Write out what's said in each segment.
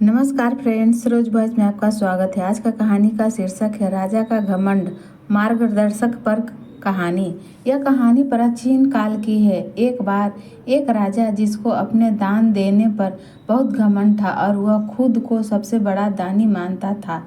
नमस्कार फ्रेंड्स, रोज भोज में आपका स्वागत है। आज का कहानी का शीर्षक है राजा का घमंड, मार्गदर्शक पर कहानी। यह कहानी प्राचीन काल की है। एक बार एक राजा जिसको अपने दान देने पर बहुत घमंड था और वह खुद को सबसे बड़ा दानी मानता था।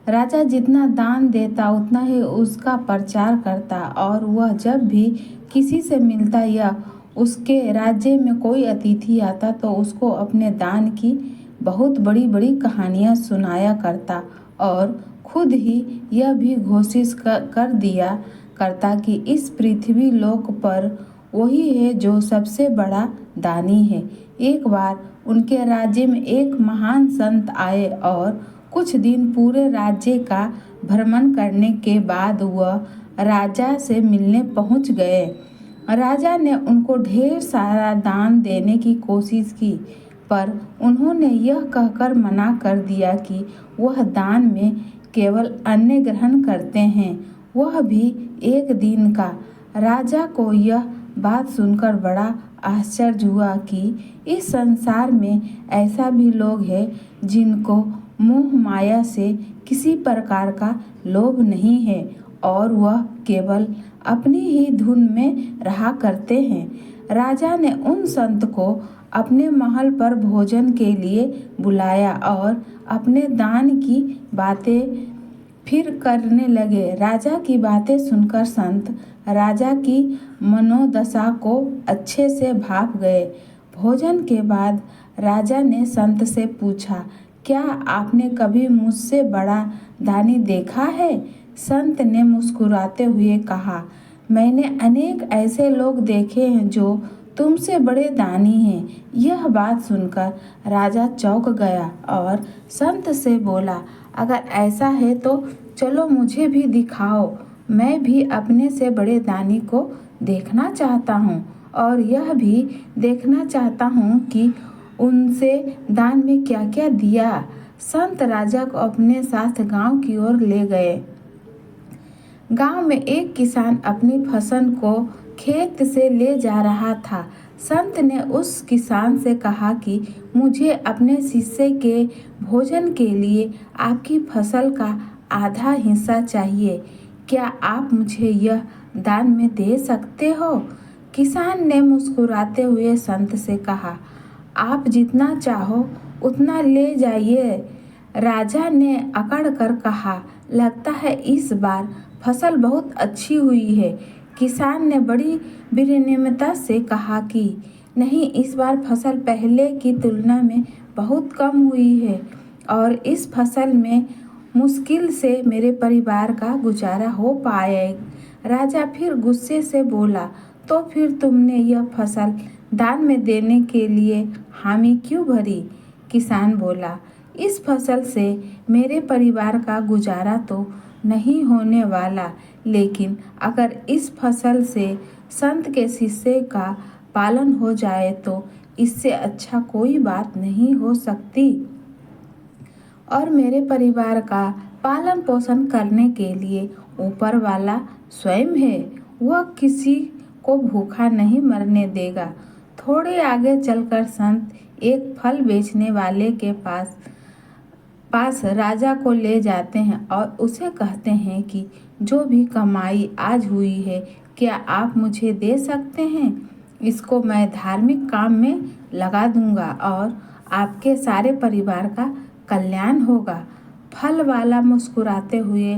राजा जितना दान देता उतना ही उसका प्रचार करता और वह जब भी किसी से मिलता या उसके राज्य में कोई अतिथि आता तो उसको अपने दान की बहुत बड़ी बड़ी कहानियाँ सुनाया करता और खुद ही यह भी घोषित कर दिया करता कि इस पृथ्वी लोक पर वही है जो सबसे बड़ा दानी है। एक बार उनके राज्य में एक महान संत आए और कुछ दिन पूरे राज्य का भ्रमण करने के बाद वह राजा से मिलने पहुंच गए। राजा ने उनको ढेर सारा दान देने की कोशिश की, पर उन्होंने यह कहकर मना कर दिया कि वह दान में केवल अन्न ग्रहण करते हैं, वह भी एक दिन का। राजा को यह बात सुनकर बड़ा आश्चर्य हुआ कि इस संसार में ऐसा भी लोग हैं जिनको मोह माया से किसी प्रकार का लोभ नहीं है और वह केवल अपनी ही धुन में रहा करते हैं। राजा ने उन संत को अपने महल पर भोजन के लिए बुलाया और अपने दान की बातें फिर करने लगे। राजा की बातें सुनकर संत राजा की मनोदशा को अच्छे से भाप गए। भोजन के बाद राजा ने संत से पूछा, क्या आपने कभी मुझसे बड़ा दानी देखा है? संत ने मुस्कुराते हुए कहा, मैंने अनेक ऐसे लोग देखे हैं जो तुमसे बड़े दानी हैं। यह बात सुनकर राजा चौंक गया और संत से बोला, अगर ऐसा है तो चलो मुझे भी दिखाओ। मैं भी अपने से बड़े दानी को देखना चाहता हूँ और यह भी देखना चाहता हूँ कि उनसे दान में क्या क्या दिया। संत राजा को अपने साथ गांव की ओर ले गए। गांव में एक किसान अपनी फसल को खेत से ले जा रहा था। संत ने उस किसान से कहा कि मुझे अपने शिष्य के भोजन के लिए आपकी फसल का आधा हिस्सा चाहिए। क्या आप मुझे यह दान में दे सकते हो? किसान ने मुस्कुराते हुए संत से कहा, आप जितना चाहो उतना ले जाइए। राजा ने अकड़ कर कहा, लगता है इस बार फसल बहुत अच्छी हुई है। किसान ने बड़ी विनम्रता से कहा कि नहीं, इस बार फसल पहले की तुलना में बहुत कम हुई है और इस फसल में मुश्किल से मेरे परिवार का गुजारा हो पाएगा। राजा फिर गुस्से से बोला, तो फिर तुमने यह फसल दान में देने के लिए हामी क्यों भरी? किसान बोला, इस फसल से मेरे परिवार का गुजारा तो नहीं होने वाला, लेकिन अगर इस फसल से संत के शिष्य का पालन हो जाए तो इससे अच्छा कोई बात नहीं हो सकती। और मेरे परिवार का पालन पोषण करने के लिए ऊपर वाला स्वयं है, वह किसी को भूखा नहीं मरने देगा। थोड़े आगे चलकर संत एक फल बेचने वाले के पास राजा को ले जाते हैं और उसे कहते हैं कि जो भी कमाई आज हुई है, क्या आप मुझे दे सकते हैं? इसको मैं धार्मिक काम में लगा दूंगा और आपके सारे परिवार का कल्याण होगा। फल वाला मुस्कुराते हुए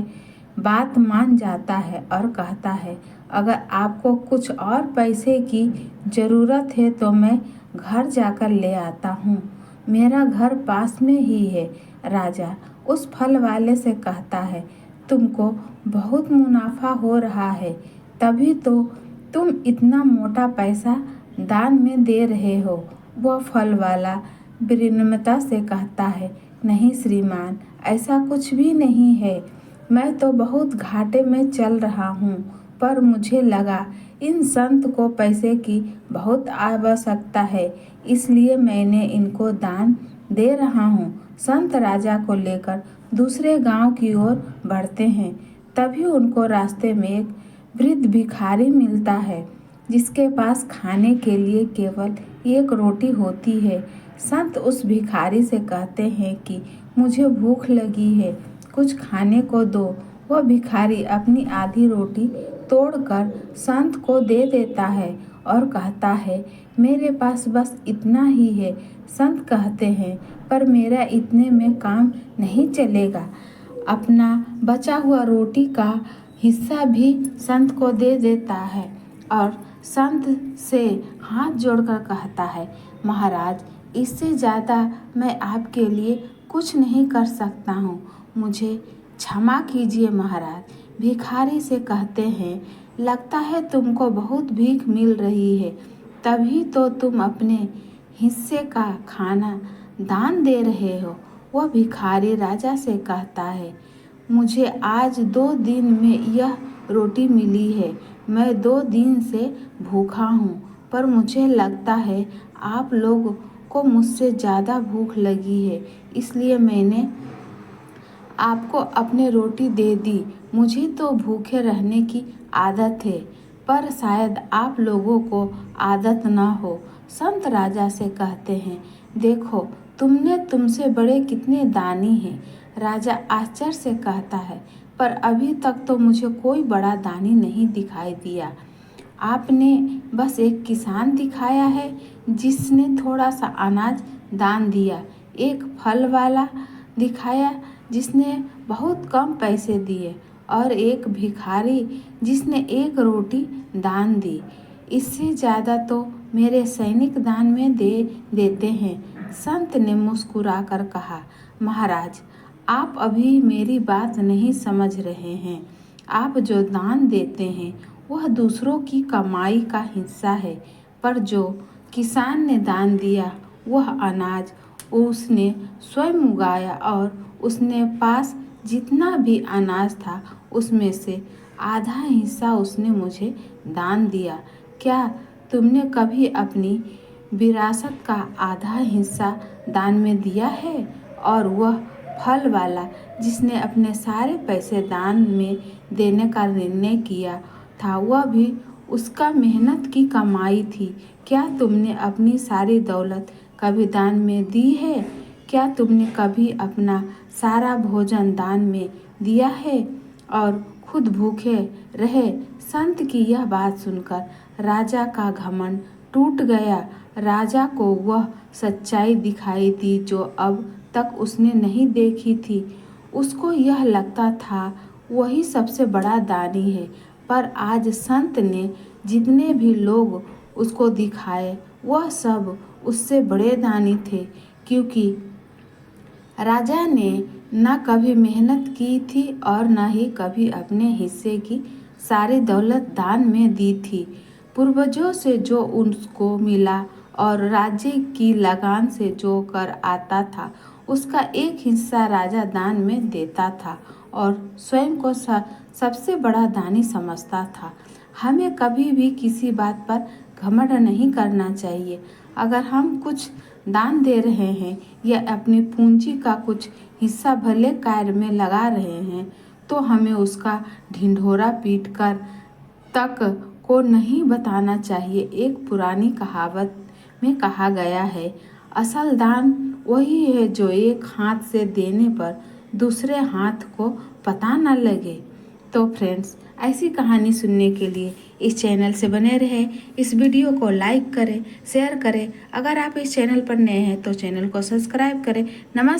बात मान जाता है और कहता है, अगर आपको कुछ और पैसे की ज़रूरत है तो मैं घर जाकर ले आता हूँ, मेरा घर पास में ही है। राजा उस फल वाले से कहता है, तुमको बहुत मुनाफा हो रहा है, तभी तो तुम इतना मोटा पैसा दान में दे रहे हो। वह फल वाला विनम्रता से कहता है, नहीं श्रीमान, ऐसा कुछ भी नहीं है। मैं तो बहुत घाटे में चल रहा हूँ, पर मुझे लगा इन संत को पैसे की बहुत आवश्यकता है, इसलिए मैंने इनको दान दे रहा हूँ। संत राजा को लेकर दूसरे गांव की ओर बढ़ते हैं। तभी उनको रास्ते में एक वृद्ध भिखारी मिलता है जिसके पास खाने के लिए केवल एक रोटी होती है। संत उस भिखारी से कहते हैं कि मुझे भूख लगी है, कुछ खाने को दो। वह भिखारी अपनी आधी रोटी तोड़कर संत को दे देता है और कहता है, मेरे पास बस इतना ही है। संत कहते हैं, पर मेरा इतने में काम नहीं चलेगा। अपना बचा हुआ रोटी का हिस्सा भी संत को दे देता है और संत से हाथ जोड़कर कहता है, महाराज, इससे ज़्यादा मैं आपके लिए कुछ नहीं कर सकता हूँ, मुझे क्षमा कीजिए महाराज। भिखारी से कहते हैं, लगता है तुमको बहुत भीख मिल रही है, तभी तो तुम अपने हिस्से का खाना दान दे रहे हो। वह भिखारी राजा से कहता है, मुझे आज 2 दिन में यह रोटी मिली है, मैं 2 दिन से भूखा हूँ, पर मुझे लगता है आप लोग को मुझसे ज़्यादा भूख लगी है, इसलिए मैंने आपको अपनी रोटी दे दी। मुझे तो भूखे रहने की आदत है, पर शायद आप लोगों को आदत ना हो। संत राजा से कहते हैं, देखो तुमसे बड़े कितने दानी हैं। राजा आश्चर्य से कहता है, पर अभी तक तो मुझे कोई बड़ा दानी नहीं दिखाई दिया। आपने बस एक किसान दिखाया है जिसने थोड़ा सा अनाज दान दिया, एक फल वाला दिखाया जिसने बहुत कम पैसे दिए और एक भिखारी जिसने एक रोटी दान दी। इससे ज़्यादा तो मेरे सैनिक दान में दे देते हैं। संत ने मुस्कुराकर कहा, महाराज, आप अभी मेरी बात नहीं समझ रहे हैं। आप जो दान देते हैं वह दूसरों की कमाई का हिस्सा है, पर जो किसान ने दान दिया वह अनाज उसने स्वयं उगाया और उसने पास जितना भी अनाज था उसमें से आधा हिस्सा उसने मुझे दान दिया। क्या तुमने कभी अपनी विरासत का आधा हिस्सा दान में दिया है? और वह फल वाला जिसने अपने सारे पैसे दान में देने का निर्णय किया था, वह भी उसका मेहनत की कमाई थी। क्या तुमने अपनी सारी दौलत कभी दान में दी है? क्या तुमने कभी अपना सारा भोजन दान में दिया है और खुद भूखे रहे? संत की यह बात सुनकर राजा का घमंड टूट गया। राजा को वह सच्चाई दिखाई दी जो अब तक उसने नहीं देखी थी। उसको यह लगता था वही सबसे बड़ा दानी है, पर आज संत ने जितने भी लोग उसको दिखाए वह सब उससे बड़े दानी थे, क्योंकि राजा ने न कभी मेहनत की थी और न ही कभी अपने हिस्से की सारी दौलत दान में दी थी। पूर्वजों से जो उसको मिला और राज्य की लगान से जो कर आता था उसका एक हिस्सा राजा दान में देता था और स्वयं को सबसे बड़ा दानी समझता था। हमें कभी भी किसी बात पर घमंड नहीं करना चाहिए। अगर हम कुछ दान दे रहे हैं या अपनी पूंजी का कुछ हिस्सा भले कार्य में लगा रहे हैं, तो हमें उसका ढिंढोरा पीटकर तक को नहीं बताना चाहिए। एक पुरानी कहावत में कहा गया है, असल दान वही है जो एक हाथ से देने पर दूसरे हाथ को पता न लगे। तो फ्रेंड्स, ऐसी कहानी सुनने के लिए इस चैनल से बने रहे। इस वीडियो को लाइक करें, शेयर करें। अगर आप इस चैनल पर नए हैं तो चैनल को सब्सक्राइब करें। नमस्कार।